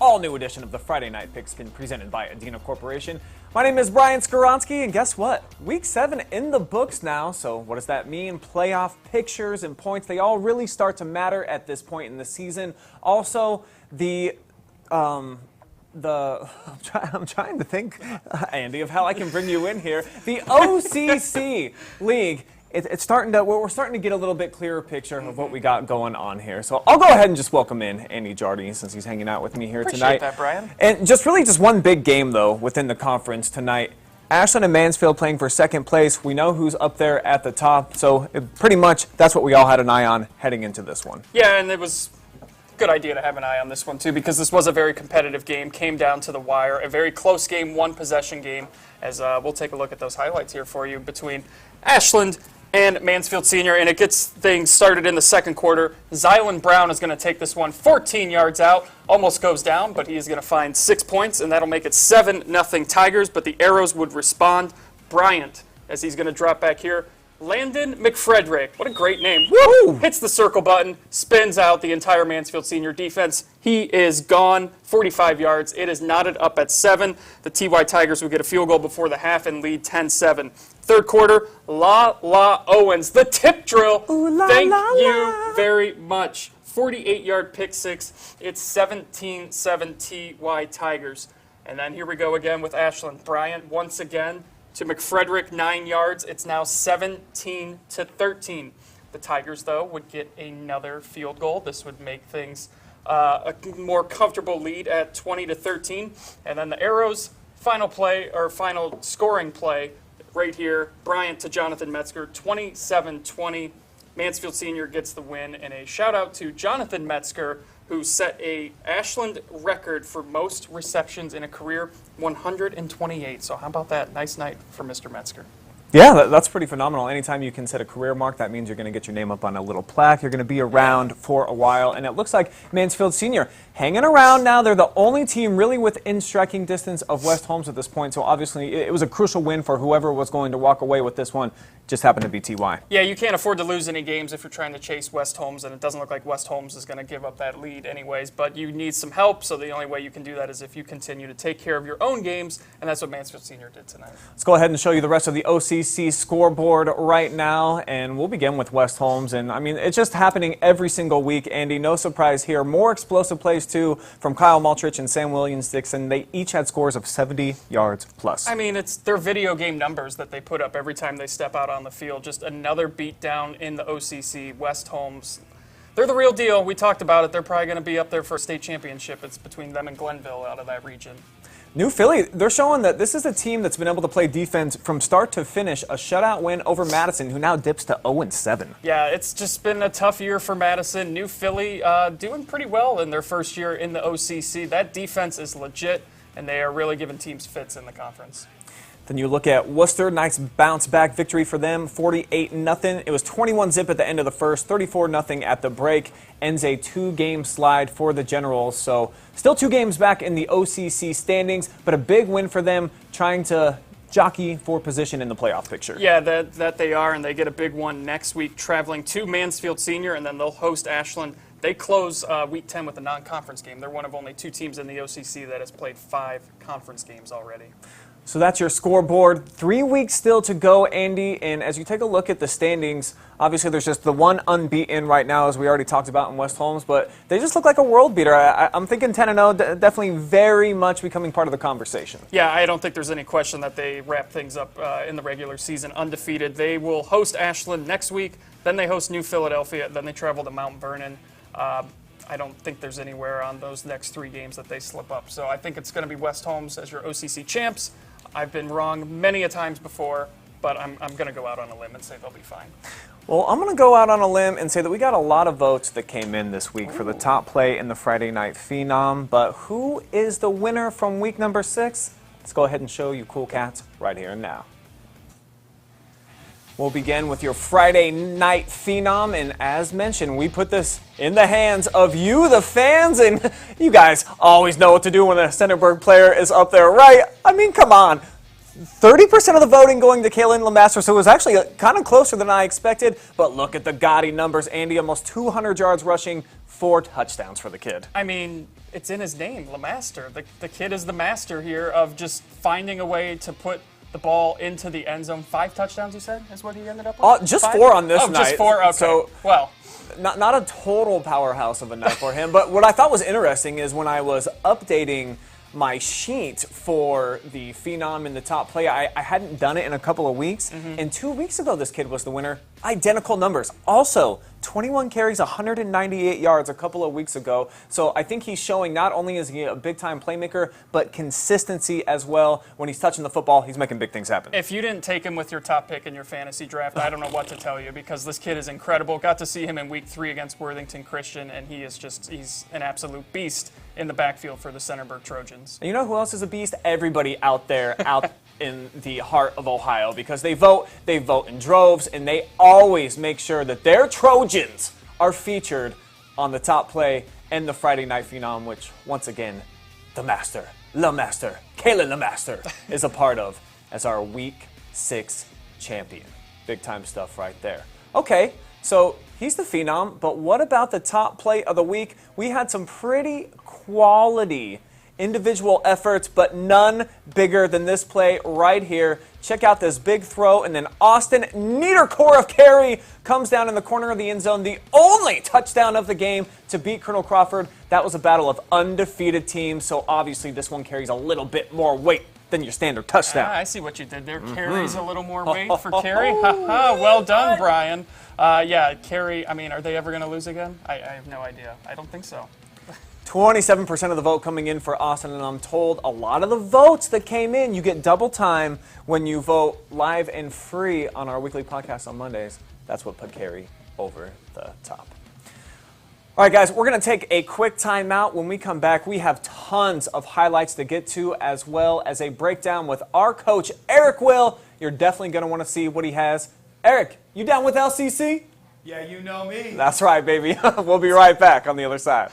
all-new edition of the Friday Night Pigskin presented by Adena Corporation. My name is Brian Skoronsky, and guess what? Week 7 in the books now, so what does that mean? Playoff pictures and points, they all really start to matter at this point in the season. Also, I'm trying to think, Andy, of how I can bring you in here. The OCC League. We're starting to get a little bit clearer picture of what we got going on here. So I'll go ahead and just welcome in Andy Jardy since he's hanging out with me here tonight. Appreciate that, Brian. And just one big game, though, within the conference tonight. Ashland and Mansfield playing for second place. We know who's up there at the top. So pretty much that's what we all had an eye on heading into this one. Yeah, and it was a good idea to have an eye on this one, too, because this was a very competitive game. Came down to the wire. A very close game, one-possession game, as we'll take a look at those highlights here for you between Ashland and Mansfield Senior, and it gets things started in the second quarter. Zylan Brown is going to take this one 14 yards out, almost goes down, but he is going to find 6 points, and that'll make it 7-0 Tigers, but the Arrows would respond. Bryant, as he's going to drop back here. Landon McFrederick, what a great name. Woo! Hits the circle button, spins out the entire Mansfield Senior defense. He is gone, 45 yards. It is knotted up at 7. The TY Tigers would get a field goal before the half and lead 10-7. Third quarter, La Owens, the tip drill. Ooh, Thank you very much. 48-yard pick six. It's 17-7 TY Tigers. And then here we go again with Ashland. Bryant once again to McFrederick, 9 yards. It's now 17-13. The Tigers, though, would get another field goal. This would make things a more comfortable lead at 20-13. And then the Arrows' final scoring play right here, Bryant to Jonathan Metzger, 27-20. Mansfield Senior gets the win, and a shout-out to Jonathan Metzger, who set a Ashland record for most receptions in a career, 128. So how about that? Nice night for Mr. Metzger. Yeah, that's pretty phenomenal. Anytime you can set a career mark, that means you're going to get your name up on a little plaque. You're going to be around for a while, and it looks like Mansfield Senior hanging around now. They're the only team really within striking distance of West Holmes at this point, so obviously it was a crucial win for whoever was going to walk away with this one. Just happened to be TY. Yeah, you can't afford to lose any games if you're trying to chase West Holmes, and it doesn't look like West Holmes is going to give up that lead anyways, but you need some help, so the only way you can do that is if you continue to take care of your own games, and that's what Mansfield Senior did tonight. Let's go ahead and show you the rest of the OCC scoreboard right now, and we'll begin with West Holmes, and I mean, it's just happening every single week, Andy. No surprise here. More explosive plays, too, from Kyle Maltrich and Sam Williams-Dixon. They each had scores of 70 yards plus. I mean, it's their video game numbers that they put up every time they step out on the field. Just another beatdown in the OCC. West Holmes, they're the real deal. We talked about it. They're probably going to be up there for a state championship. It's between them and Glenville out of that region. New Philly, they're showing that this is a team that's been able to play defense from start to finish. A shutout win over Madison, who now dips to 0-7. Yeah, it's just been a tough year for Madison. New Philly doing pretty well in their first year in the OCC. That defense is legit, and they are really giving teams fits in the conference. Then you look at Worcester, nice bounce-back victory for them, 48-0. It was 21-zip at the end of the first, 34-0 at the break. Ends a 2-game slide for the Generals. So still 2 games back in the OCC standings, but a big win for them, trying to jockey for position in the playoff picture. Yeah, that they are, and they get a big one next week, traveling to Mansfield Senior, and then they'll host Ashland. They close Week 10 with a non-conference game. They're one of only 2 teams in the OCC that has played 5 conference games already. So that's your scoreboard. 3 weeks still to go, Andy. And as you take a look at the standings, obviously there's just the one unbeaten right now, as we already talked about in West Holmes. But they just look like a world beater. I'm thinking 10-0, definitely very much becoming part of the conversation. Yeah, I don't think there's any question that they wrap things up in the regular season undefeated. They will host Ashland next week. Then they host New Philadelphia. Then they travel to Mount Vernon. I don't think there's anywhere on those next 3 games that they slip up. So I think it's going to be West Holmes as your OCC champs. I've been wrong many a times before, but I'm going to go out on a limb and say they'll be fine. Well, I'm going to go out on a limb and say that we got a lot of votes that came in this week for the top play in the Friday Night Phenom. But who is the winner from week number 6? Let's go ahead and show you cool cats right here and now. We'll begin with your Friday Night Phenom, and as mentioned, we put this in the hands of you, the fans, and you guys always know what to do when a Centerburg player is up there, right? I mean, come on. 30% of the voting going to Kaylin LeMaster, so it was actually kind of closer than I expected. But look at the gaudy numbers, Andy. Almost 200 yards rushing, 4 touchdowns for the kid. I mean, it's in his name, LeMaster. The kid is the master here of just finding a way to put the ball into the end zone. 5 touchdowns, you said, is what he ended up with? Just 5? 4 on this night. Oh, just 4? Okay. So, well, not a total powerhouse of a night for him. But what I thought was interesting is when I was updating my sheet for the Phenom in the top play, I hadn't done it in a couple of weeks. And 2 weeks ago, this kid was the winner. Identical numbers. Also, 21 carries, 198 yards a couple of weeks ago. So I think he's showing not only is he a big-time playmaker, but consistency as well. When he's touching the football, he's making big things happen. If you didn't take him with your top pick in your fantasy draft, I don't know what to tell you, because this kid is incredible. Got to see him in week 3 against Worthington Christian, and he's an absolute beast in the backfield for the Centerburg Trojans. And you know who else is a beast? Everybody out there, out in the heart of Ohio, because they vote in droves, and they always make sure that their Trojans are featured on the top play and the Friday Night Phenom, which, once again, the master, LeMaster, Kaylin LeMaster, is a part of as our Week 6 champion. Big time stuff right there. Okay, so he's the Phenom, but what about the top play of the week? We had some pretty quality individual efforts, but none bigger than this play right here. Check out this big throw, and then Austin Niedercore of carry comes down in the corner of the end zone, the only touchdown of the game to beat Colonel Crawford. That was a battle of undefeated teams, so obviously this one carries a little bit more weight than your standard touchdown. I see what you did there. Carries a little more weight for carry. Well done, Brian. Yeah, carry, I mean, are they ever going to lose again? I have no idea. I don't think so. 27% of the vote coming in for Austin, and I'm told a lot of the votes that came in, you get double time when you vote live and free on our weekly podcast on Mondays. That's what put Carey over the top. All right, guys, we're going to take a quick timeout. When we come back, we have tons of highlights to get to, as well as a breakdown with our coach, Eric Will. You're definitely going to want to see what he has. Eric, you down with LCC? Yeah, you know me. That's right, baby. We'll be right back on the other side.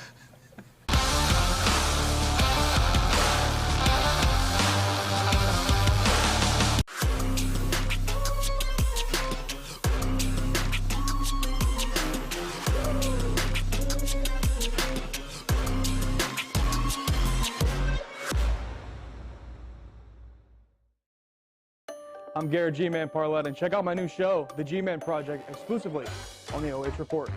I'm Garrett G-Man Parlett, and check out my new show, The G-Man Project, exclusively on the OH Report.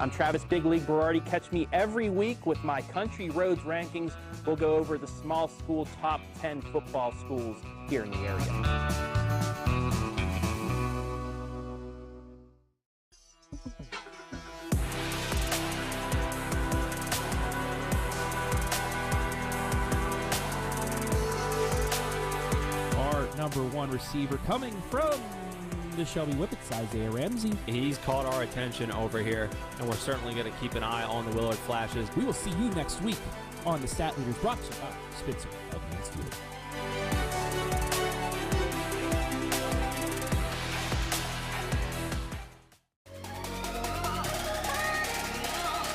I'm Travis Big League Berardi. Catch me every week with my Country Roads rankings. We'll go over the small school top 10 football schools here in the area. Number 1 receiver coming from the Shelby Whippets, Isaiah Ramsey. He's caught our attention over here, and we're certainly going to keep an eye on the Willard Flashes. We will see you next week on the Stat Leaders, brought to you by Spitzer of Mansfield.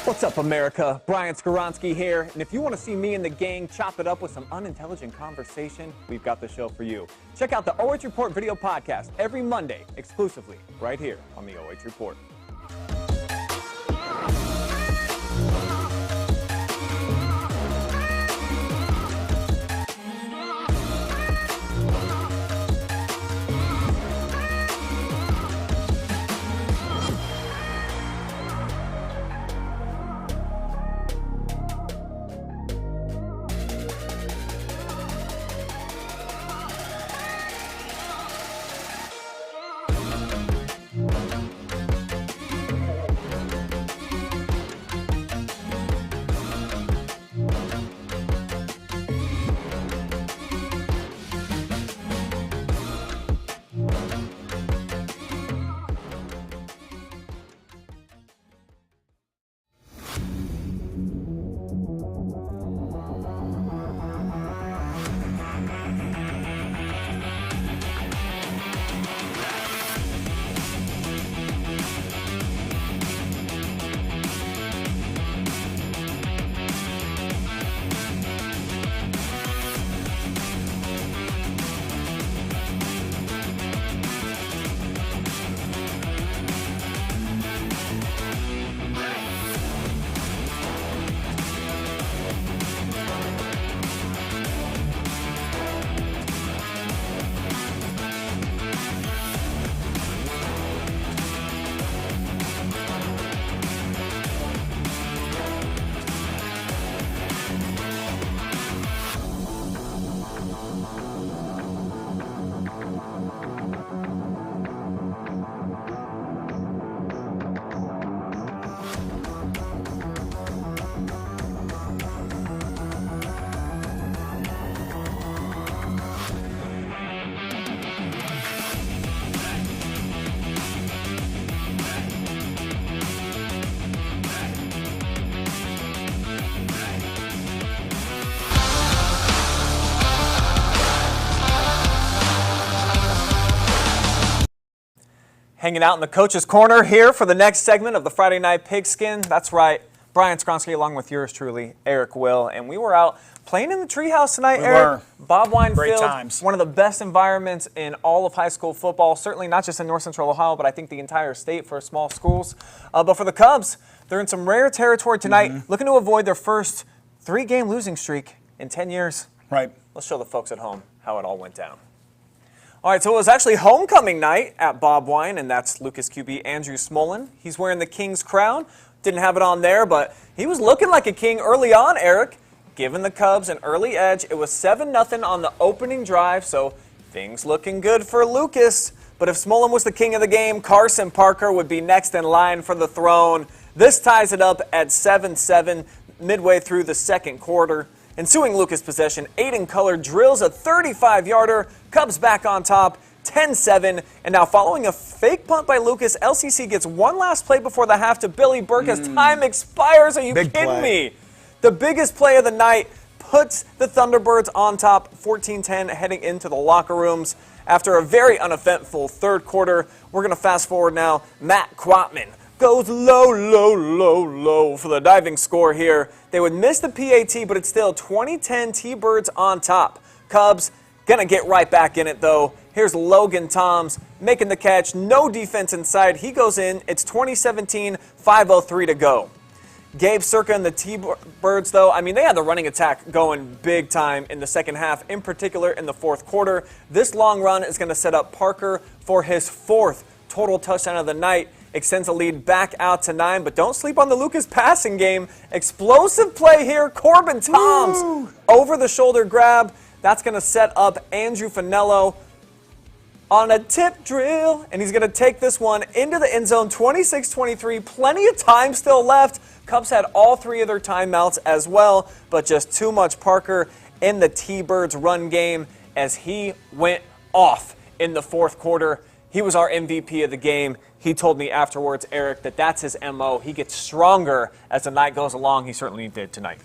What's up, America? Brian Skoronsky here, and if you want to see me and the gang chop it up with some unintelligent conversation, we've got the show for you. Check out the OH Report video podcast every Monday, exclusively right here on the OH Report. Hanging out in the coach's corner here for the next segment of the Friday Night Pigskin. That's right, Brian Skronsky along with yours truly, Eric Will. And we were out playing in the treehouse tonight, Eric. Bob Wine Great Field, times. one of the best environments in all of high school football, certainly not just in North Central Ohio, but I think the entire state for small schools. But for the Cubs, they're in some rare territory tonight, looking to avoid their first 3-game losing streak in 10 years. Right. Let's show the folks at home how it all went down. All right, so it was actually homecoming night at Bob Wine, and that's Lucas QB Andrew Smolin. He's wearing the King's crown. Didn't have it on there, but he was looking like a king early on, Eric, giving the Cubs an early edge. It was 7-0 on the opening drive, so things looking good for Lucas. But if Smolin was the king of the game, Carson Parker would be next in line for the throne. This ties it up at 7-7 midway through the second quarter. Ensuing Lucas possession, Aiden Culler drills a 35-yarder, Cubs back on top, 10-7, and now following a fake punt by Lucas, LCC gets one last play before the half to Billy Burke as time expires. Are you kidding me? The biggest play of the night puts the Thunderbirds on top, 14-10, heading into the locker rooms. After a very uneventful third quarter, we're going to fast forward now. Matt Quatman goes low for the diving score here. They would miss the PAT, but it's still 20-10 T-Birds on top. Cubs gonna get right back in it, though. Here's Logan Toms making the catch. No defense inside. He goes in. It's 2017, 5:03 to go. Gabe Circa and the T-Birds, though, I mean, they had the running attack going big time in the second half, in particular in the fourth quarter. This long run is going to set up Parker for his 4th total touchdown of the night. Extends the lead back out to 9, but don't sleep on the Lucas passing game. Explosive play here. Corbin Toms over the shoulder grab. That's going to set up Andrew Finello on a tip drill, and he's going to take this one into the end zone, 26-23. Plenty of time still left. Cubs had all 3 of their timeouts as well, but just too much Parker in the T-Birds run game as he went off in the fourth quarter. He was our MVP of the game. He told me afterwards, Eric, that that's his MO. He gets stronger as the night goes along. He certainly did tonight.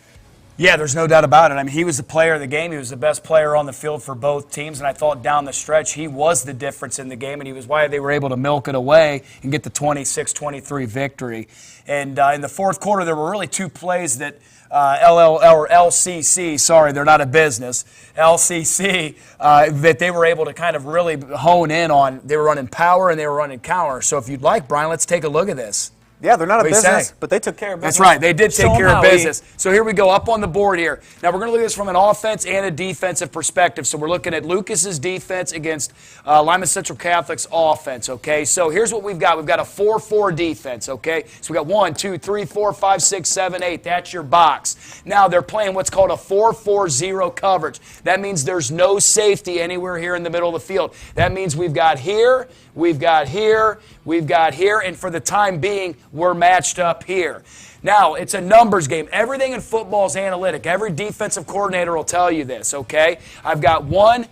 Yeah, there's no doubt about it. I mean, he was the player of the game. He was the best player on the field for both teams, and I thought down the stretch he was the difference in the game, and he was why they were able to milk it away and get the 26-23 victory. And in the fourth quarter, there were really 2 plays that LCC, sorry, they're not a business, LCC, that they were able to kind of really hone in on. They were running power and they were running counter. So if you'd like, Brian, let's take a look at this. Yeah, they're not a business, but they took care of business. That's right. They did take care of business. So here we go, up on the board here. Now we're going to look at this from an offense and a defensive perspective. So we're looking at Lucas's defense against Lima Central Catholic's offense, okay? So here's what we've got. We've got a 4-4 defense, okay? So we got 1, 2, 3, 4, 5, 6, 7, 8. That's your box. Now they're playing what's called a 4-4-0 coverage. That means there's no safety anywhere here in the middle of the field. That means we've got here, we've got here, we've got here, and for the time being, we're matched up here. Now, it's a numbers game. Everything in football is analytic. Every defensive coordinator will tell you this, okay? I got 1,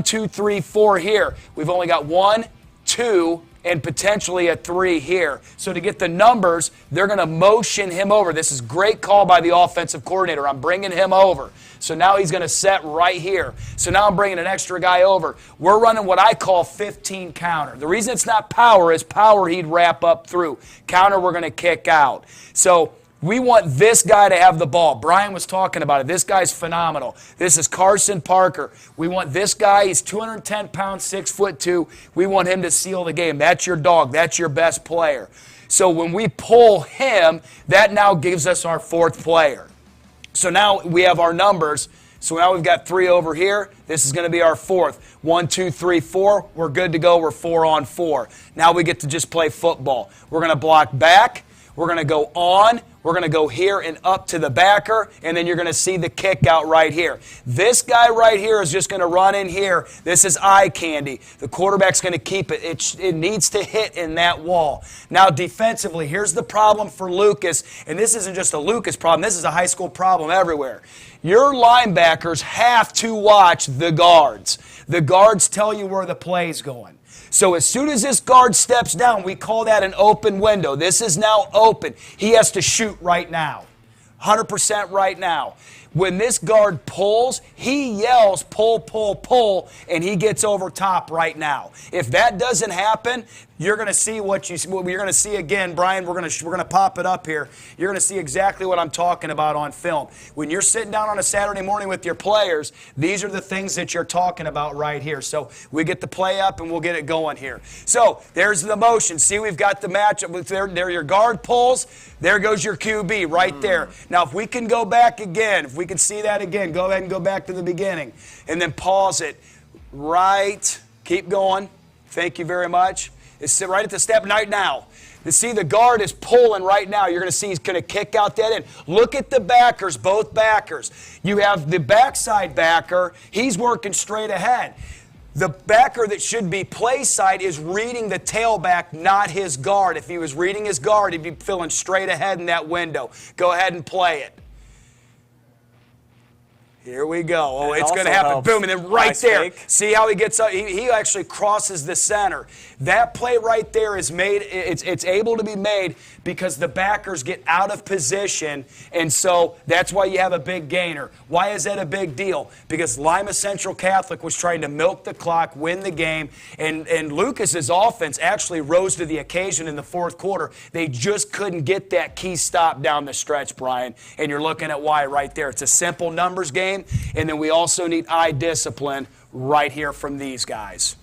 2, 3, 4 here. We've only got 1, 2, and potentially a 3 here. So to get the numbers, they're going to motion him over. This is a great call by the offensive coordinator. I'm bringing him over. So now he's going to set right here. So now I'm bringing an extra guy over. We're running what I call 15 counter. The reason it's not power is power he'd wrap up through. Counter we're going to kick out. So we want this guy to have the ball. Brian was talking about it. This guy's phenomenal. This is Carson Parker. We want this guy. He's 210 pounds, 6'2". We want him to seal the game. That's your dog. That's your best player. So when we pull him, that now gives us our 4th player. So now we have our numbers. So now we've got 3 over here. This is going to be our 4th. 1, 2, 3, 4. We're good to go. We're 4 on 4. Now we get to just play football. We're going to block back. We're going to go on. We're going to go here and up to the backer, and then you're going to see the kick out right here. This guy right here is just going to run in here. This is eye candy. The quarterback's going to keep it. It needs to hit in that wall. Now, defensively, here's the problem for Lucas, and this isn't just a Lucas problem. This is a high school problem everywhere. Your linebackers have to watch the guards. The guards tell you where the play's going. So as soon as this guard steps down, we call that an open window. This is now open. He has to shoot right now, 100% right now. when this guard pulls, he yells, pull, pull, pull, and he gets over top right now. If that doesn't happen, you're going to see what you're going to see again, Brian. We're going to pop it up here. You're going to see exactly what I'm talking about on film. When you're sitting down on a Saturday morning with your players, these are the things that you're talking about right here. So we get the play up and we'll get it going here. So there's the motion. See, we've got the matchup. There your guard pulls. There goes your QB right there. Now, if we can go back again, if we can see that again, go ahead and go back to the beginning and then pause it. Right. Keep going. Thank you very much. It's right at the step right now. You see the guard is pulling right now. You're going to see he's going to kick out that end. Look at the backers, both backers. You have the backside backer. He's working straight ahead. The backer that should be play side is reading the tailback, not his guard. If he was reading his guard, he'd be filling straight ahead in that window. Go ahead and play it. Here we go. Oh, it's going to happen. Boom, and then right there. See how he gets up? He actually crosses the center. That play right there is made. It's able to be made because the backers get out of position, and so that's why you have a big gainer. Why is that a big deal? Because Lima Central Catholic was trying to milk the clock, win the game, and Lucas's offense actually rose to the occasion in the fourth quarter. They just couldn't get that key stop down the stretch, Brian, and you're looking at why right there. It's a simple numbers game. And then we also need eye discipline right here from these guys.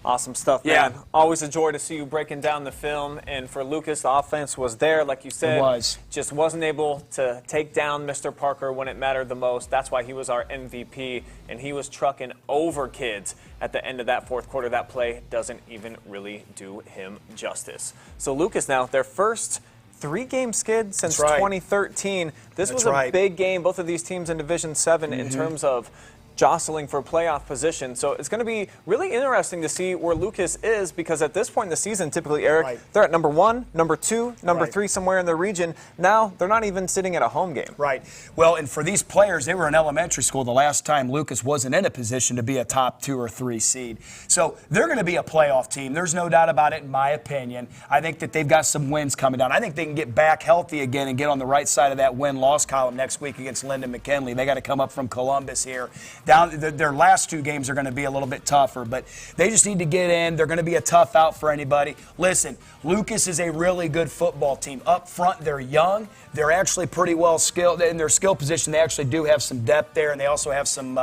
Awesome stuff, man. Yeah. Always a joy to see you breaking down the film. And for Lucas, the offense was there, like you said. It was. Just wasn't able to take down Mr. Parker when it mattered the most. That's why he was our MVP, and he was trucking over kids at the end of that fourth quarter. That play doesn't even really do him justice. So Lucas now, their first 3-game skid since 2013. This was a big game, both of these teams in Division 7 in terms of jostling for playoff position. So it's going to be really interesting to see where Lucas is, because at this point in the season, typically, Eric, they're at number 1, number 2, number 3, somewhere in the region. Now they're not even sitting at a home game. Right. Well, and for these players, they were in elementary school the last time Lucas wasn't in a position to be a top 2 or 3 seed. So they're going to be a playoff team. There's no doubt about it, in my opinion. I think that they've got some wins coming down. I think they can get back healthy again and get on the right side of that win-loss column next week against Lyndon McKinley. They got to come up from Columbus here. Their last 2 games are going to be a little bit tougher, but they just need to get in. They're going to be a tough out for anybody. Listen, Lucas is a really good football team. Up front, they're young. They're actually pretty well skilled. In their skill position, they actually do have some depth there, and they also have some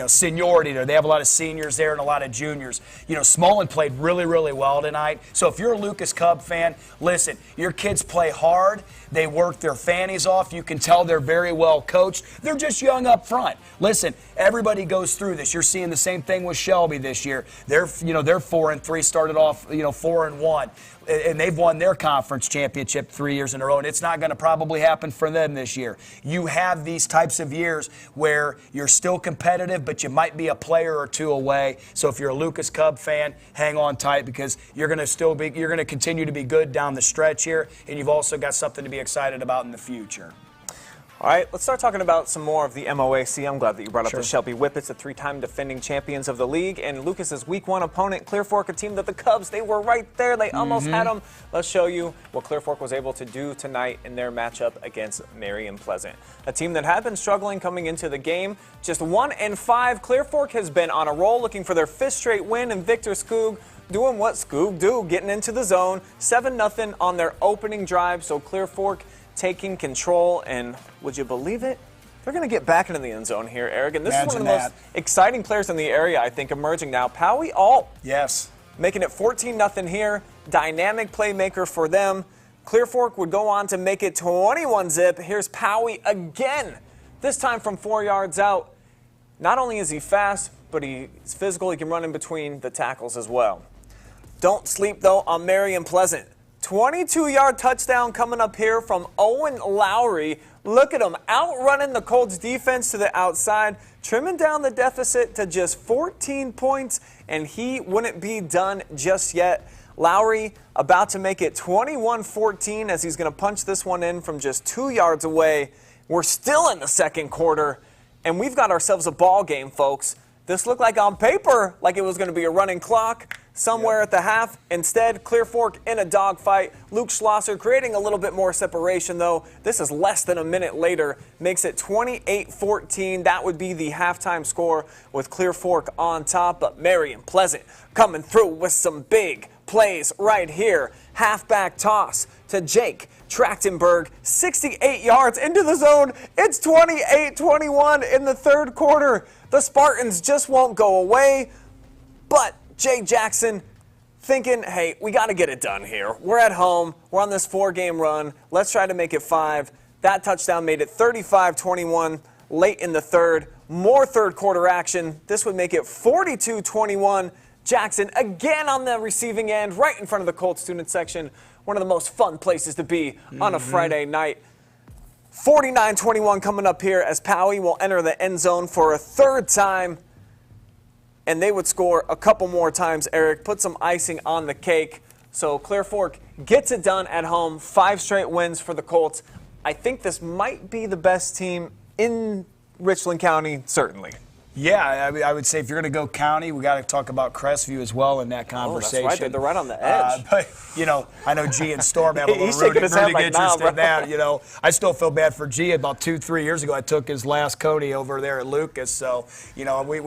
seniority there. They have a lot of seniors there and a lot of juniors. Smolin played really, really well tonight. So if you're a Lucas Cub fan, listen, your kids play hard. They work their fannies off. You can tell they're very well coached. They're just young up front. Listen, everybody goes through this. You're seeing the same thing with Shelby this year. They're 4-3, started off 4-1. And they've won their conference championship 3 years in a row, and it's not going to probably happen for them this year. You have these types of years where you're still competitive, but you might be a player or 2 away. So if you're a Lucas Cub fan, hang on tight, because you're going to continue to be good down the stretch here, and you've also got something to be excited about in the future. All right, let's start talking about some more of the MOAC. I'm glad that you brought up the Shelby Whippets, the 3-time defending champions of the league, and Lucas's Week 1 opponent, Clear Fork, a team that the Cubs, they were right there. They almost had them. Let's show you what Clear Fork was able to do tonight in their matchup against Marion Pleasant, a team that had been struggling coming into the game. Just 1-5. Clear Fork has been on a roll, looking for their 5th straight win, and Victor Skoog doing what Skoog do, getting into the zone. 7-0 on their opening drive, so Clear Fork taking control, and would you believe it? They're going to get back into the end zone here, Eric. And this is one of the most exciting players in the area, I think, emerging now. Powie Alt. Yes. Making it 14-0 here. Dynamic playmaker for them. Clear Fork would go on to make it 21-zip. Here's Powie again, this time from 4 yards out. Not only is he fast, but he's physical. He can run in between the tackles as well. Don't sleep, though, on Marion Pleasant. 22-yard touchdown coming up here from Owen Lowry. Look at him outrunning the Colts defense to the outside, trimming down the deficit to just 14 points, and he wouldn't be done just yet. Lowry about to make it 21-14 as he's going to punch this one in from just 2 yards away. We're still in the second quarter, and we've got ourselves a ball game, folks. This looked like on paper like it was going to be a running clock somewhere at the half. Instead, Clear Fork in a dogfight. Luke Schlosser creating a little bit more separation, though. This is less than a minute later. Makes it 28-14. That would be the halftime score with Clear Fork on top. But Marion Pleasant coming through with some big plays right here. Halfback toss to Jake Trachtenberg, 68 yards into the zone. It's 28-21 in the third quarter. The Spartans just won't go away, but Jay Jackson thinking, hey, we got to get it done here. We're at home. We're on this 4-game run. Let's try to make it 5. That touchdown made it 35-21 late in the third. More third quarter action. This would make it 42-21. Jackson again on the receiving end, right in front of the Colts student section. One of the most fun places to be on a Friday night. 49-21 coming up here as Poway will enter the end zone for a third time. And they would score a couple more times, Eric. Put some icing on the cake. So Clear Fork gets it done at home. 5 straight wins for the Colts. I think this might be the best team in Richland County, certainly. Yeah, I would say if you're going to go county, we got to talk about Crestview as well in that conversation. Oh, that's right. They're right on the edge. But, I know G and Storm have a little rooting interest in that. I still feel bad for G. About 2-3 years ago, I took his last Coney over there at Lucas. So, we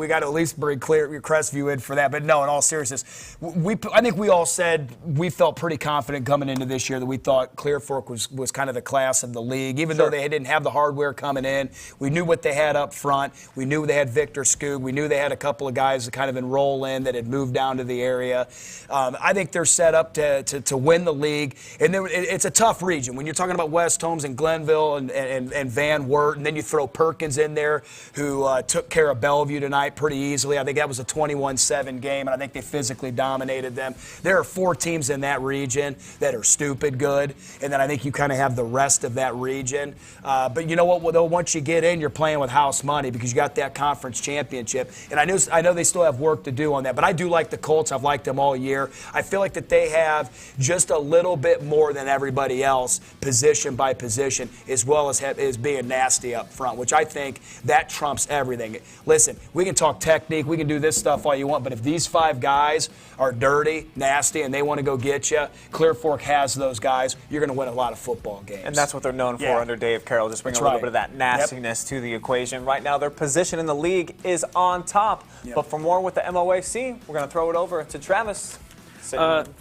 got to at least bring Crestview in for that. But no, in all seriousness, I think we all said we felt pretty confident coming into this year that we thought Clear Fork was kind of the class of the league. Even though they didn't have the hardware coming in, we knew what they had up front. We knew they had Victor Skoog. We knew they had a couple of guys that kind of enroll in that had moved down to the area. I think they're set up to win the league. And it's a tough region. When you're talking about West Holmes and Glenville and Van Wert, and then you throw Perkins in there, who took care of Bellevue tonight pretty easily. I think that was a 21-7 game, and I think they physically dominated them. There are 4 teams in that region that are stupid good, and then I think you kind of have the rest of that region. But you know what, though, once you get in, you're playing with house money because you got that conference championship. And I know they still have work to do on that, but I do like the Colts. I've liked them all year. I feel like that they have just a little bit more than everybody else, position by position, as well as being nasty up front, which I think that trumps everything. Listen, we can talk technique, we can do this stuff all you want, but if these 5 guys are dirty, nasty, and they want to go get you, Clear Fork has those guys. You're going to win a lot of football games. And that's what they're known for under Dave Carroll, just bring a little bit of that nastiness to the equation. Right now, their position in the league is on top. But for more with the MOAC, we're going to throw it over to Travis.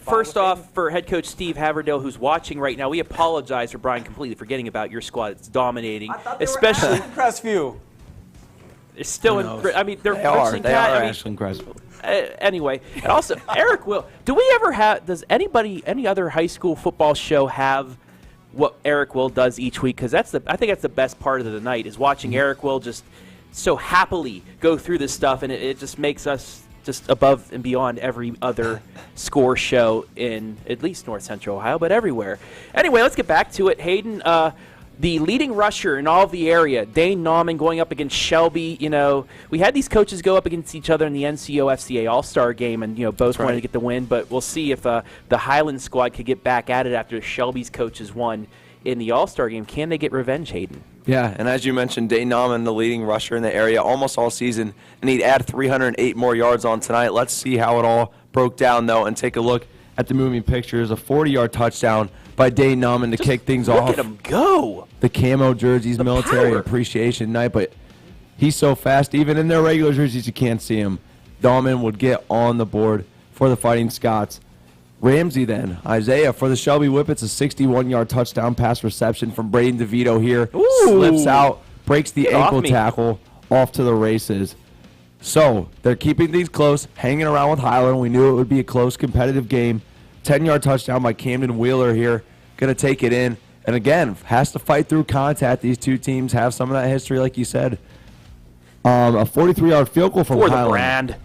First off, for head coach Steve Haverdale, who's watching right now, we apologize for Brian completely forgetting about your squad. It's dominating, especially Crestview. It's still in. I mean, they're Ashland Crestview. Anyway, and also Eric will. Do we ever have? Does any other high school football show have what Eric Will does each week? Because I think that's the best part of the night is watching Eric Will just so happily go through this stuff, and it just makes us just above and beyond every other score show in at least North Central Ohio, but everywhere. Anyway, let's get back to it. Hayden, the leading rusher in all of the area, Dane Nauman going up against Shelby. We had these coaches go up against each other in the NCO-FCA All-Star game, and both wanted to get the win, but we'll see if the Highland squad could get back at it after Shelby's coaches won in the All-Star game. Can they get revenge, Hayden? Yeah, and as you mentioned, Dane Nauman, the leading rusher in the area almost all season, and he'd add 308 more yards on tonight. Let's see how it all broke down, though, and take a look at the moving pictures. A 40-yard touchdown by Dane Nauman to kick things off. Look at him go! The camo jerseys, the military power. appreciation night, but he's so fast. Even in their regular jerseys, you can't see him. Nauman would get on the board for the Fighting Scots. Ramsey then, Isaiah for the Shelby Whippets, a 61-yard touchdown pass reception from Braden DeVito here. Ooh. Slips out, breaks the Get ankle off me. tackle, off to the races. So they're keeping things close, hanging around with Highland. We knew it would be a close, competitive game. 10-yard touchdown by Camden Wheeler here. Going to take it in. And again, has to fight through contact. These two teams have some of that history, like you said. A 43-yard field goal from For Highland. the brand.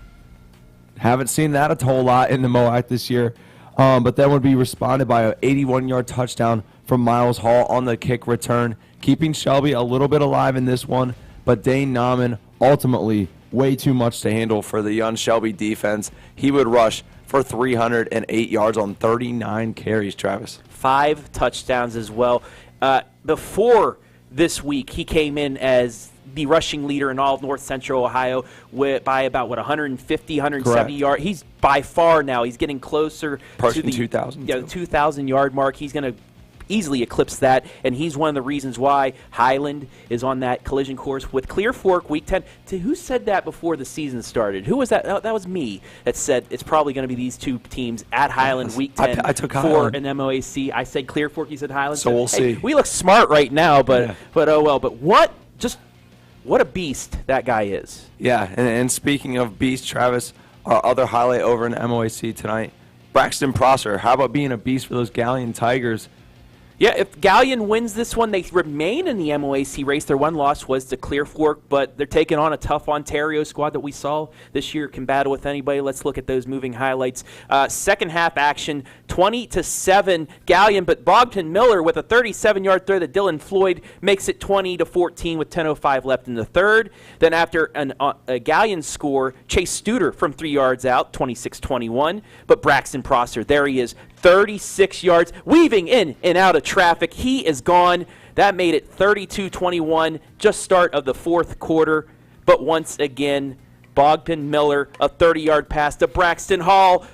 Haven't seen that a whole lot in the MOAC this year. But then would be responded by an 81-yard touchdown from Miles Hall on the kick return, keeping Shelby a little bit alive in this one. But Dane Nauman, ultimately, way too much to handle for the young Shelby defense. He would rush for 308 yards on 39 carries, Travis. 5 touchdowns as well. Before this week, he came in as the rushing leader in all of North Central Ohio by about, 150, 170 yards. He's by far now, he's getting closer to the 2,000. Yeah, the 2,000-yard mark. He's going to easily eclipse that, and he's one of the reasons why Highland is on that collision course with Clear Fork Week 10. Who said that before the season started? Who was that? That was me that said it's probably going to be these two teams at Highland Week 10 I took for Highland. an MOAC. I said Clear Fork, you said Highland. So we'll see. We look smart right now, but oh well. But what a beast that guy is. Yeah, and speaking of beast, Travis, our other highlight over in MOAC tonight, Braxton Prosser. How about being a beast for those Galleon Tigers? Yeah, if Galleon wins this one, they remain in the MOAC race. Their one loss was to Clear Fork, but they're taking on a tough Ontario squad that we saw this year can battle with anybody. Let's look at those moving highlights. Second half action, 20-7 Galleon, but Bogton Miller with a 37-yard throw to Dylan Floyd makes it 20-14 with 10:05 left in the third. Then after a Galleon score, Chase Studer from 3 yards out, 26-21. But Braxton Prosser, there he is, 36 yards, weaving in and out of traffic. He is gone. That made it 32-21, just start of the fourth quarter. But once again, Bogdan Miller, a 30-yard pass to Braxton Hall,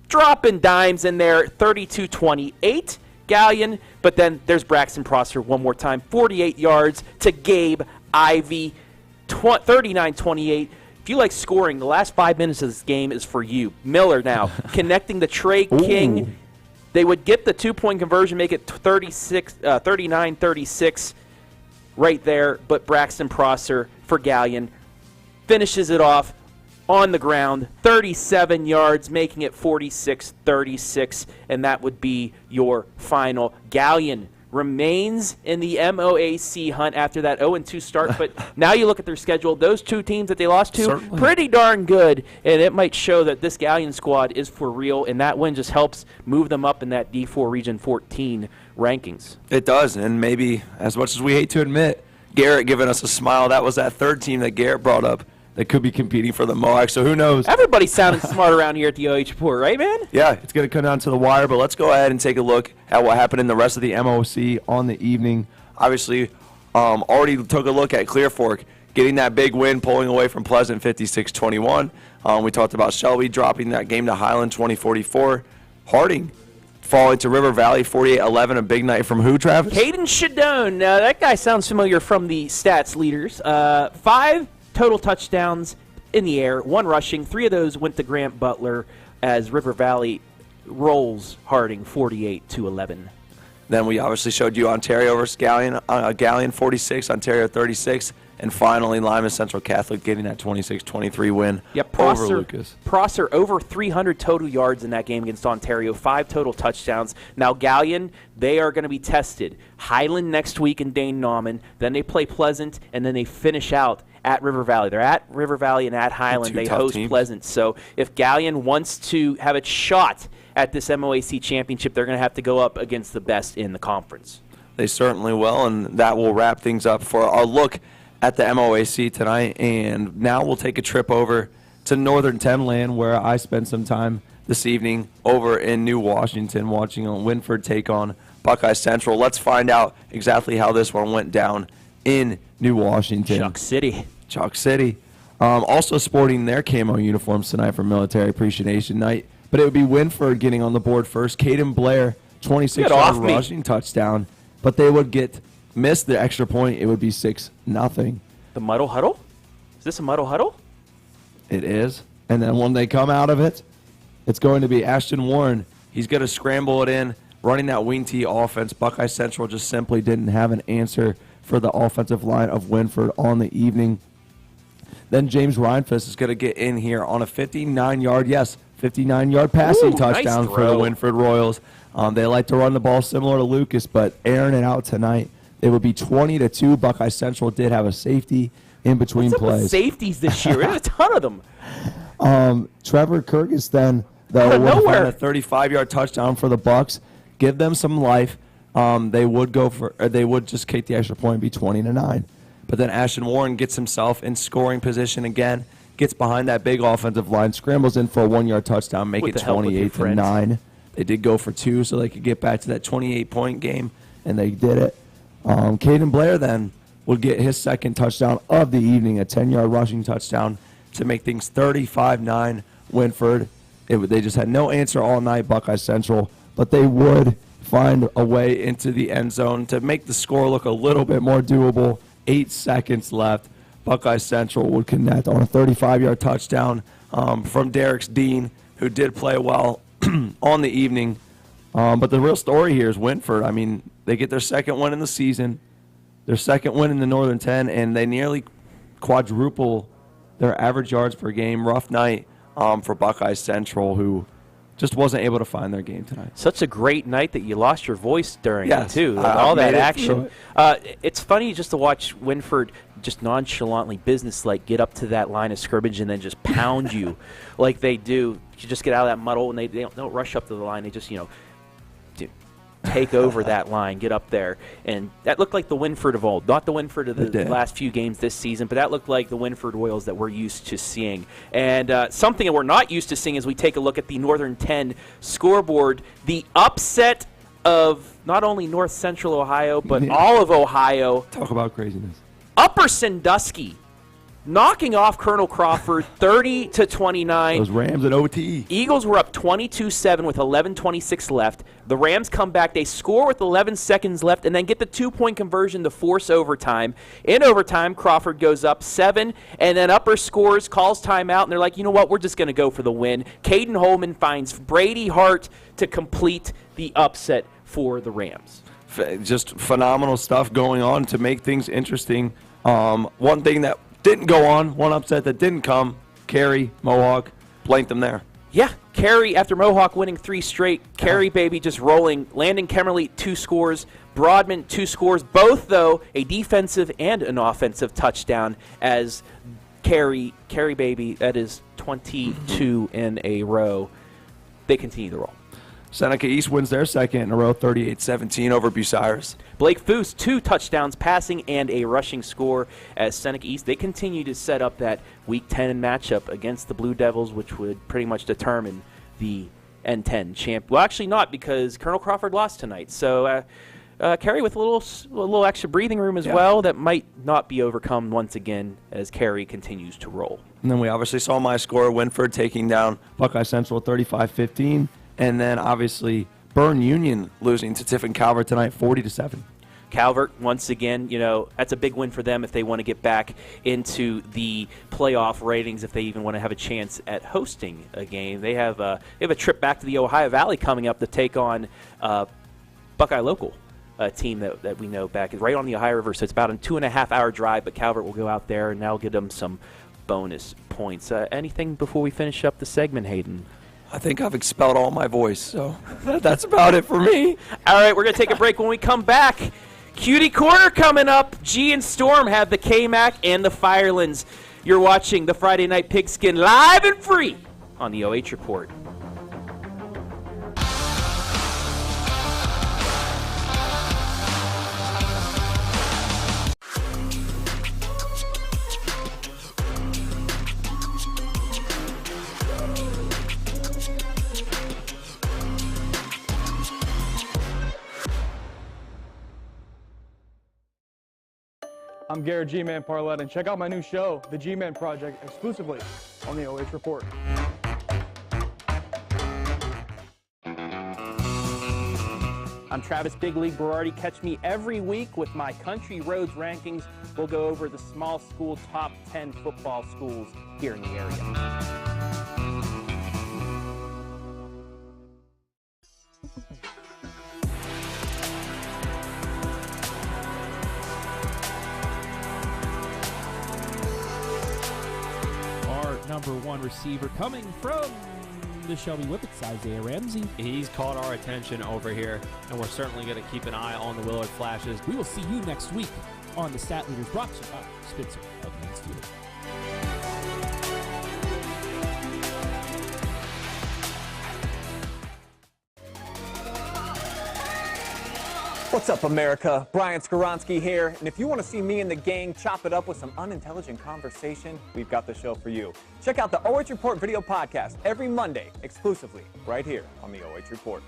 dropping dimes in there, 32-28, Galleon. But then there's Braxton Prosser one more time, 48 yards to Gabe Ivy, 39-28. If you like scoring, the last 5 minutes of this game is for you. Miller now connecting the Trey King. They would get the 2-point conversion, make it 39-36 right there. But Braxton Prosser for Galleon finishes it off on the ground, 37 yards, making it 46-36. And that would be your final. Galleon remains in the MOAC hunt after that 0-2 start. But now you look at their schedule, those two teams that they lost to, Certainly. pretty darn good. And it might show that this Galleon squad is for real, and that win just helps move them up in that D4 Region 14 rankings. It does, and maybe, as much as we hate to admit, Garrett giving us a smile. That was that third team that Garrett brought up that could be competing for the MOAC, so who knows? Everybody's sounding smart around here at the OH Report, right, man? Yeah, it's going to come down to the wire, but let's go ahead and take a look at what happened in the rest of the MOC on the evening. Obviously, already took a look at Clear Fork getting that big win, pulling away from Pleasant 56-21. We talked about Shelby dropping that game to Highland 20-44. Harding falling to River Valley 48-11, a big night from who, Travis? Caden Shadone. That guy sounds familiar from the stats leaders. 5 total touchdowns in the air, 1 rushing. 3 of those went to Grant Butler as River Valley rolls Harding 48-11. Then we obviously showed you Ontario versus Galleon, Galleon 46, Ontario 36, and finally Lima Central Catholic getting that 26-23 win over Lucas. Prosser over 300 total yards in that game against Ontario, 5 total touchdowns. Now Galleon, they are going to be tested. Highland next week in Dane Nauman, then they play Pleasant, and then they finish out at River Valley. They're at River Valley and at Highland. They host teams. Pleasant. So if Galleon wants to have a shot at this MOAC championship, they're going to have to go up against the best in the conference. They certainly will, and that will wrap things up for our look at the MOAC tonight. And now we'll take a trip over to Northern Tenland, where I spent some time this evening over in New Washington watching Winford take on Buckeye Central. Let's find out exactly how this one went down in New Washington. Chalk City. Also sporting their camo uniforms tonight for Military Appreciation Night. But it would be Winford getting on the board first. Caden Blair, 26-yard rushing touchdown. But they would miss the extra point. It would be 6-0. The Muddle Huddle? Is this a Muddle Huddle? It is. And then when they come out of it, it's going to be Ashton Warren. He's going to scramble it in, running that wing tee offense. Buckeye Central just simply didn't have an answer for the offensive line of Winford on the evening. Then James Reinfest is going to get in here on a 59-yard passing touchdown nice for the Winford Royals. They like to run the ball similar to Lucas, but airing it out tonight. It would be 20-2. Buckeye Central did have a safety in between What's up with plays. safeties this year? There's a ton of them. Trevor Kirkus then, though, would find a 35-yard touchdown for the Bucks. Give them some life. They would just kick the extra point and be 20-9. But then Ashton Warren gets himself in scoring position again, gets behind that big offensive line, scrambles in for a 1-yard touchdown, make it 28-9. They did go for 2 so they could get back to that 28-point game, and they did it. Caden Blair then would get his second touchdown of the evening, a 10-yard rushing touchdown to make things 35-9 Winford. They just had no answer all night, Buckeye Central, but they would find a way into the end zone to make the score look a little bit more doable. 8 seconds left. Buckeye Central would connect on a 35-yard touchdown from Derek Dean, who did play well on the evening. But the real story here is Winford. I mean, they get their second win in the season, their second win in the Northern 10, and they nearly quadruple their average yards per game. Rough night for Buckeye Central, who just wasn't able to find their game tonight. Such a great night that you lost your voice during it, too. Like, all that action. It's funny just to watch Winford just nonchalantly, businesslike, get up to that line of scrimmage and then just pound you like they do. You just get out of that muddle, and they don't rush up to the line. They just, take over that line, get up there. And that looked like the Winford of old. Not the Winford of the last few games this season, but that looked like the Winford Royals that we're used to seeing. And something that we're not used to seeing as we take a look at the Northern 10 scoreboard, the upset of not only North Central Ohio, but all of Ohio. Talk about craziness. Upper Sandusky knocking off Colonel Crawford 30-29. Those Rams at OT. Eagles were up 22-7 with 11:26 left. The Rams come back. They score with 11 seconds left and then get the 2-point conversion to force overtime. In overtime, Crawford goes up 7, and then Upper scores, calls timeout, and they're like, you know what, we're just going to go for the win. Caden Holman finds Brady Hart to complete the upset for the Rams. Just phenomenal stuff going on to make things interesting. One thing that didn't go on, one upset that didn't come, Cary, MOAC, blanked them there. Yeah, Cary, after Mohawk winning 3 straight, Cary, baby, just rolling. Landon Kemmerly, 2 scores. Broadman, 2 scores. Both, though, a defensive and an offensive touchdown as Cary, baby, that is 22 in a row. They continue to roll. Seneca East wins their second in a row, 38-17 over Bucyrus. Blake Foose, 2 touchdowns passing and a rushing score as Seneca East. They continue to set up that Week 10 matchup against the Blue Devils, which would pretty much determine the N10 champ. Well, actually not, because Colonel Crawford lost tonight. So Cary with a little extra breathing room as well that might not be overcome once again as Cary continues to roll. And then we obviously saw my score, Winford taking down Buckeye Central 35-15. And then, obviously, Byrne Union losing to Tiffin Calvert tonight, 40-7. Calvert, once again, that's a big win for them if they want to get back into the playoff ratings, if they even want to have a chance at hosting a game. They have a trip back to the Ohio Valley coming up to take on Buckeye Local, a team that we know back right on the Ohio River. So it's about a 2.5-hour drive, but Calvert will go out there, and that'll give them some bonus points. Anything before we finish up the segment, Hayden? I think I've expelled all my voice, so that's about it for me. All right, we're going to take a break. When we come back, Cutie Corner coming up. G and Storm have the KMAC and the Firelands. You're watching the Friday Night Pigskin live and free on the OH Report. I'm Garrett G-Man Parlett, and check out my new show, The G-Man Project, exclusively on the OH Report. I'm Travis Big League Berardi. Catch me every week with my Country Roads rankings. We'll go over the small school top 10 football schools here in the area. Number 1 receiver coming from the Shelby Whippets, Isaiah Ramsey. He's caught our attention over here, and we're certainly going to keep an eye on the Willard Flashes. We will see you next week on the Stat Leaders, brought to you by Spencer of Mansfield. What's up, America? Brian Skoronsky here, and if you want to see me and the gang chop it up with some unintelligent conversation, we've got the show for you. Check out the OH Report video podcast every Monday, exclusively right here on the OH Report.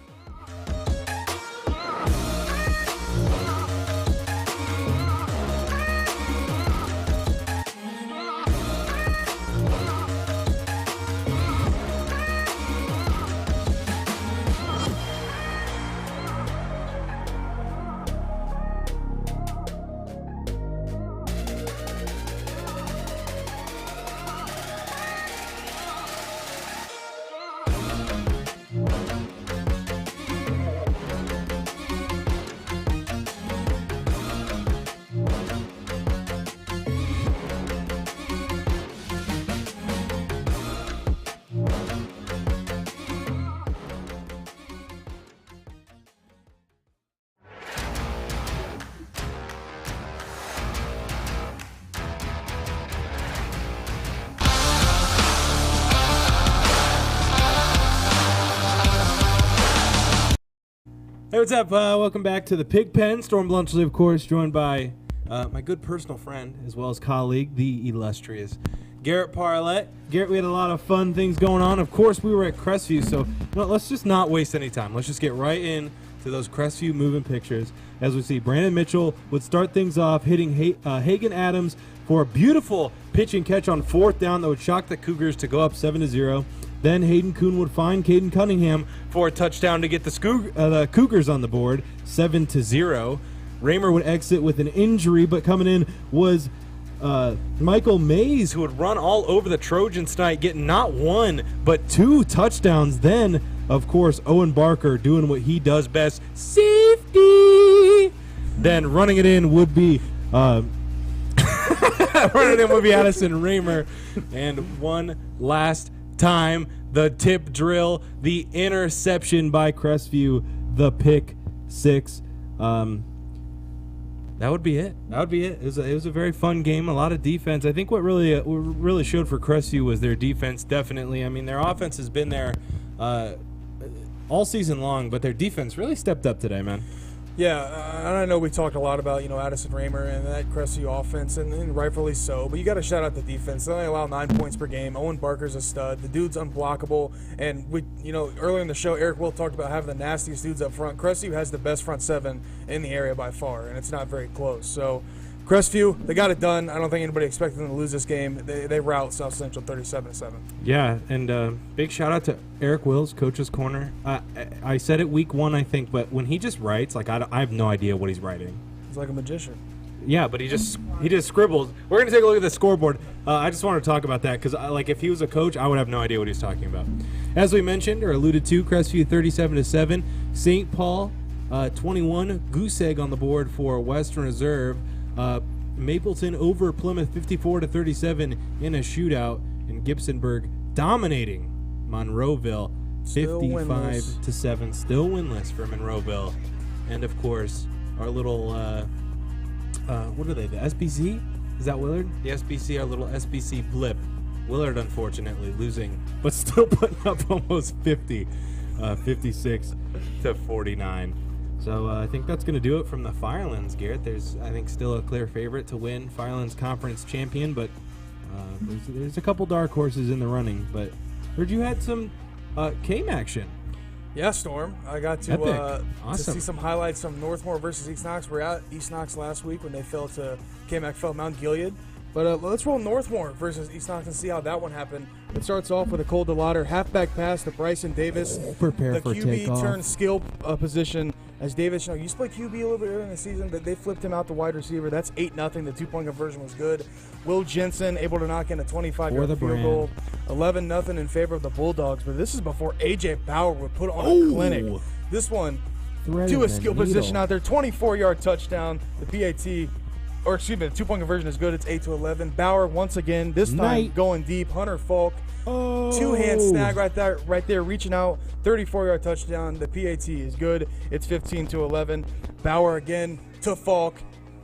Hey, what's up? Welcome back to the Pig Pen. Storm Bluntschli, of course, joined by my good personal friend as well as colleague, the illustrious Garrett Parlett. Garrett, we had a lot of fun things going on. Of course, we were at Crestview, so let's just not waste any time. Let's just get right in to those Crestview moving pictures. As we see, Brandon Mitchell would start things off, hitting Hagan Adams for a beautiful pitch and catch on 4th down that would shock the Cougars to go up 7-0. Then Hayden Kuhn would find Caden Cunningham for a touchdown to get the Cougars on the board, 7-0. Raymer would exit with an injury, but coming in was Michael Mays, who would run all over the Trojans tonight, getting not 1, but 2 touchdowns. Then, of course, Owen Barker doing what he does best, safety. Then running it in would be Addison Raymer. And one last time, the tip drill, the interception by Crestview, the pick 6. That would be it. It was a very fun game, a lot of defense. I think what really showed for Crestview was their defense, definitely. I mean, their offense has been there all season long, but their defense really stepped up today, man. Yeah, and I know we talked a lot about, Addison Raymer and that Crestview offense, and rightfully so, but you got to shout out the defense. They only allow 9 points per game. Owen Barker's a stud. The dude's unblockable, and we, earlier in the show, Eric Will talked about having the nastiest dudes up front. Crestview has the best front 7 in the area by far, and it's not very close. So Crestview, they got it done. I don't think anybody expected them to lose this game. They rout South Central 37-7. Yeah, and big shout out to Eric Wills, Coach's Corner. I said it week 1, I think, but when he just writes, like I have no idea what he's writing. He's like a magician. Yeah, but he just scribbles. We're gonna take a look at the scoreboard. I just want to talk about that because if he was a coach, I would have no idea what he's talking about. As we mentioned or alluded to, Crestview 37-7, St. Paul 21, goose egg on the board for Western Reserve. Mapleton over Plymouth 54-37 in a shootout, and Gibsonburg dominating Monroeville 55-7, still winless for Monroeville. And of course, our little what are they? The SBC? Is that Willard? The SBC, our little SBC blip. Willard, unfortunately, losing, but still putting up almost 50, 56-49. So I think that's going to do it from the Firelands, Garrett. There's, I think, still a clear favorite to win Firelands Conference champion, but there's a couple dark horses in the running. But heard you had some KMAC action. Yeah, Storm. I got to see some highlights from Northmore versus East Knox. We were at East Knox last week when they KMAC fell Mount Gilead. But let's roll Northmore versus East Knox and see how that one happened. It starts off with a Cole DeLauder halfback pass to Bryson Davis. Prepare the for QB takeoff. turns skill position as Davis. Used to play QB a little bit earlier in the season, but they flipped him out to wide receiver. That's 8-0. The 2-point conversion was good. Will Jensen able to knock in a 25-yard field goal. 11-0 in favor of the Bulldogs. But this is before A.J. Bauer would put on a clinic. This one to a skill position out there. 24-yard touchdown. The PAT. Or excuse me, the 2-point conversion is good. It's 8-11. Bauer once again, this time going deep. Hunter Falk, 2-hand snag right there, reaching out. 34-yard touchdown. The PAT is good. It's 15-11. Bauer again to Falk.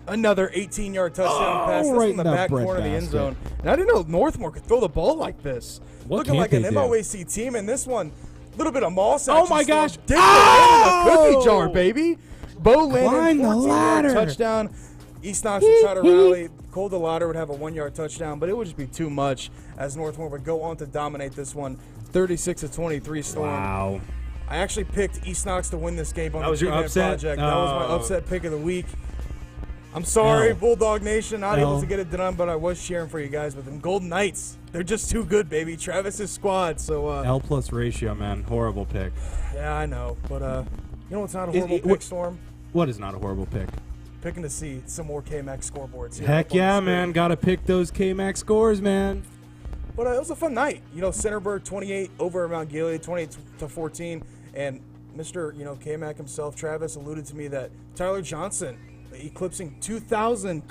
Another 18-yard touchdown pass. That's in the back corner of the end zone. And I didn't know Northmore could throw the ball like this. Looking like an MOAC team, and this one, a little bit of moss action. Oh my gosh! Dip it in a cookie jar, baby. Bo Landon, 14-yard touchdown. East Knox would try to rally. Cole DeLauder would have a 1-yard touchdown, but it would just be too much as Northmore would go on to dominate this one, 36-23 Storm. Wow. I actually picked East Knox to win this game on That the was your G-Man upset? Project. That was my upset pick of the week. I'm sorry, Bulldog Nation, not able to get it done, but I was cheering for you guys with them. Golden Knights, they're just too good, baby. Travis's squad. So L plus ratio, man. Horrible pick. Yeah, I know, but you know what's not a horrible pick, Storm? What is not a horrible pick? Picking to see some more KMAC scoreboards. Heck yeah, man. Got to pick those KMAC scores, man. But it was a fun night. Centerburg 28 over Mount Gilead, 28-14. And Mr. KMAC himself, Travis, alluded to me that Tyler Johnson eclipsing 2,000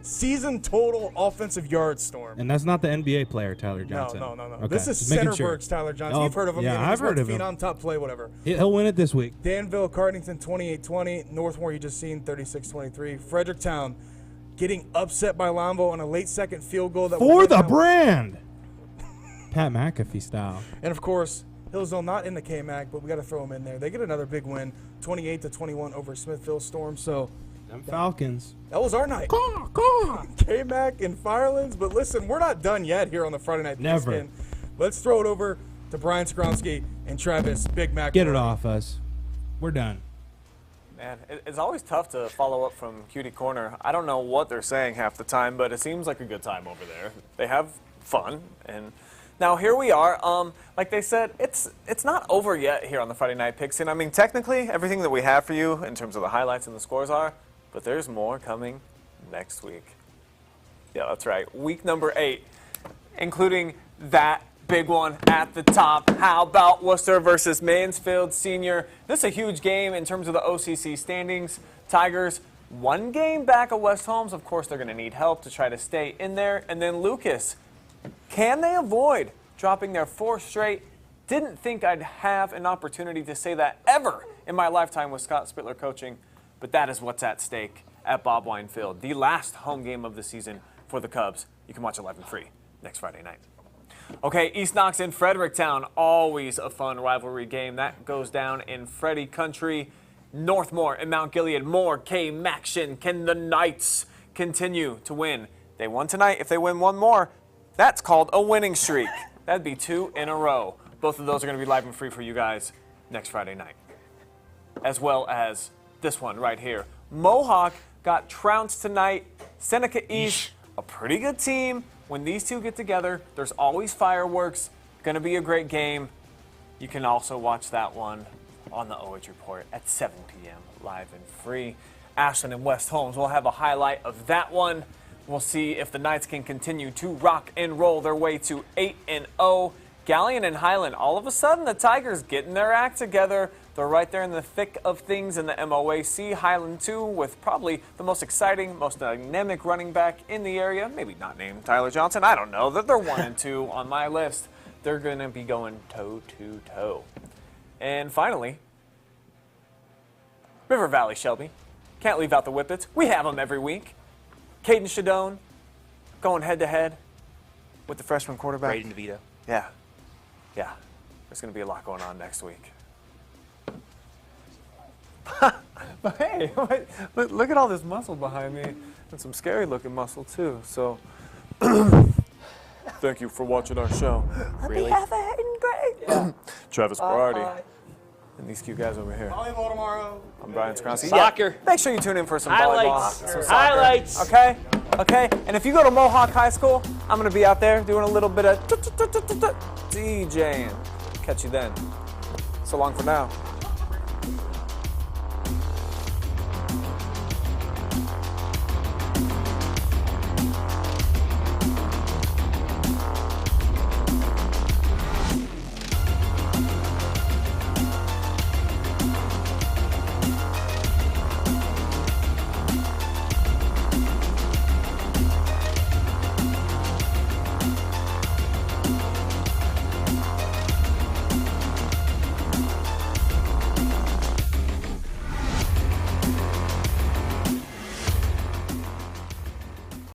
season total offensive yards, Storm. And that's not the NBA player, Tyler Johnson. No. Okay. This is Centerburg's Tyler Johnson. You've heard of him. Yeah, I've heard of him. On top play, whatever. He'll win it this week. Danville, Cardington, 28-20. Northmore, you just seen, 36-23. Fredericktown getting upset by Lambeau on a late second field goal. For the brand! Pat McAfee style. And, of course, Hillsdale not in the KMAC, but we got to throw them in there. They get another big win, 28-21 over Smithville Storm. So Them Falcons. that was our night. KMAC and Firelands. But listen, we're not done yet here on the Friday Night Never. Pigskin. Let's throw it over to Brian Skronsky and Travis Big Mac. Get it off us. We're done. Man, it's always tough to follow up from Cutie Corner. I don't know what they're saying half the time, but it seems like a good time over there. They have fun, and now here we are. Like they said, it's not over yet here on the Friday Night Pigskin. I mean, technically, everything that we have for you in terms of the highlights and the scores are, but there's more coming next week. Yeah, that's right. Week number 8, including that big one at the top. How about Worcester versus Mansfield Senior? This is a huge game in terms of the OCC standings. Tigers 1 game back of West Holmes. Of course, they're going to need help to try to stay in there. And then Lucas, can they avoid dropping their 4th straight? Didn't think I'd have an opportunity to say that ever in my lifetime with Scott Spittler coaching, but that is what's at stake at Bob Wine Field. The last home game of the season for the Cubs. You can watch it live and free next Friday night. Okay, East Knox in Fredericktown, always a fun rivalry game. That goes down in Freddie Country. Northmore and Mount Gilead, more KMAC. Can the Knights continue to win? They won tonight. If they win one more, that's called a winning streak. That'd be 2 in a row. Both of those are going to be live and free for you guys next Friday night. As well as this one right here. Mohawk got trounced tonight. Seneca East, a pretty good team. When these two get together, there's always fireworks. Going to be a great game. You can also watch that one on the OH Report at 7 p.m. live and free. Ashland and West Holmes will have a highlight of that one. We'll see if the Knights can continue to rock and roll their way to 8-0. Galleon and Highland, all of a sudden the Tigers getting their act together. They're right there in the thick of things in the MOAC. Highland 2 with probably the most exciting, most dynamic running back in the area. Maybe not named Tyler Johnson. I don't know. They're 1 and 2 on my list. They're going to be going toe-to-toe. And finally, River Valley Shelby. Can't leave out the Whippets. We have them every week. Caden Shadone going head-to-head with the freshman quarterback. Braden DeVito. Yeah. There's going to be a lot going on next week. But hey, look at all this muscle behind me. And some scary-looking muscle, too. So, thank you for watching our show. Really? Yeah. Travis Berardi. And these cute guys over here. Volleyball tomorrow. I'm Brian Skronsky. Soccer. Make sure you tune in for some Highlights. volleyball. Some soccer. Highlights. Okay? And if you go to Mohawk High School, I'm going to be out there doing a little bit of DJing. Catch you then. So long for now.